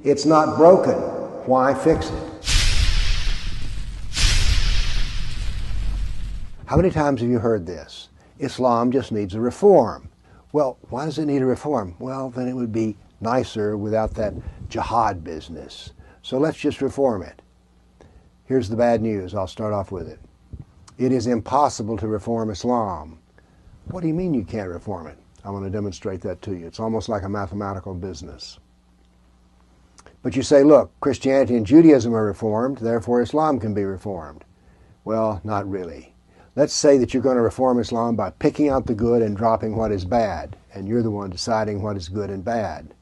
It's not broken. Why fix it? How many times have you heard this? Islam just needs a reform. Well, why does it need a reform? Well, then it would be nicer without that jihad business. So let's just reform it. Here's the bad news. I'll start off with it. It is impossible to reform Islam. What do you mean you can't reform it? I want to demonstrate that to you. It's almost like a mathematical business. But you say, look, Christianity and Judaism are reformed, therefore Islam can be reformed. Well, not really. Let's say that you're going to reform Islam by picking out the good and dropping what is bad, and you're the one deciding what is good and bad.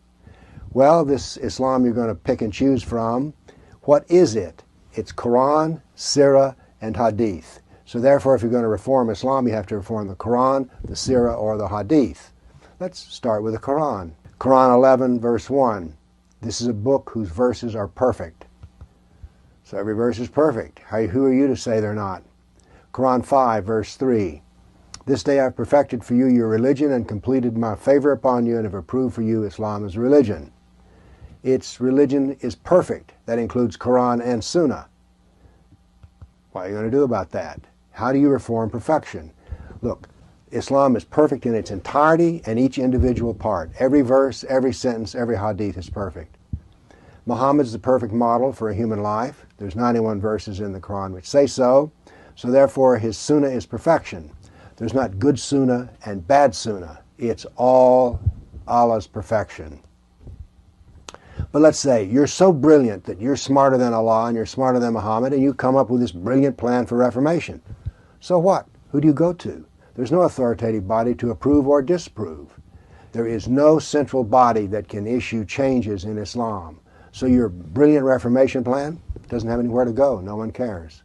Well, this Islam you're going to pick and choose from, what is it? It's Quran, Sirah, and Hadith. So therefore, if you're going to reform Islam, you have to reform the Quran, the Sirah, or the Hadith. Let's start with the Quran. Quran 11, verse 1. This is a book whose verses are perfect. So every verse is perfect. Who are you to say they're not? Quran 5, verse 3. This day I've perfected for you your religion and completed my favor upon you and have approved for you Islam as religion. Its religion is perfect. That includes Quran and Sunnah. What are you going to do about that? How do you reform perfection? Look, Islam is perfect in its entirety and each individual part. Every verse, every sentence, every hadith is perfect. Muhammad's the perfect model for a human life. There's 91 verses in the Quran which say so. So therefore his sunnah is perfection. There's not good sunnah and bad sunnah. It's all Allah's perfection. But let's say you're so brilliant that you're smarter than Allah and you're smarter than Muhammad and you come up with this brilliant plan for reformation. So what? Who do you go to? There's no authoritative body to approve or disapprove. There is no central body that can issue changes in Islam. So your brilliant reformation plan doesn't have anywhere to go. No one cares.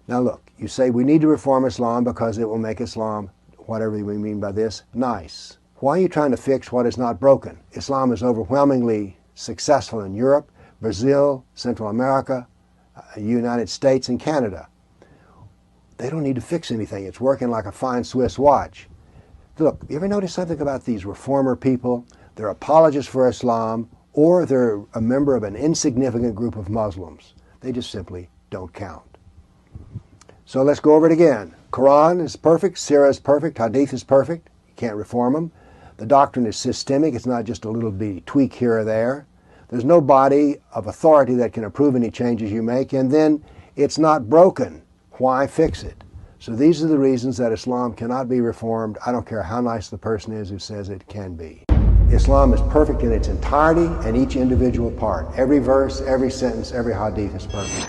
Now look, you say we need to reform Islam because it will make Islam, whatever we mean by this, nice. Why are you trying to fix what is not broken? Islam is overwhelmingly successful in Europe, Brazil, Central America, United States, and Canada. They don't need to fix anything. It's working like a fine Swiss watch. Look, you ever notice something about these reformer people? They're apologists for Islam, or they're a member of an insignificant group of Muslims. They just simply don't count. So let's go over it again. Quran is perfect, Sirah is perfect, Hadith is perfect. You can't reform them. The doctrine is systemic. It's not just a little bitty tweak here or there. There's no body of authority that can approve any changes you make. And then it's not broken. Why fix it? So these are the reasons that Islam cannot be reformed. I don't care how nice the person is who says it can be. Islam is perfect in its entirety and each individual part. Every verse, every sentence, every hadith is perfect.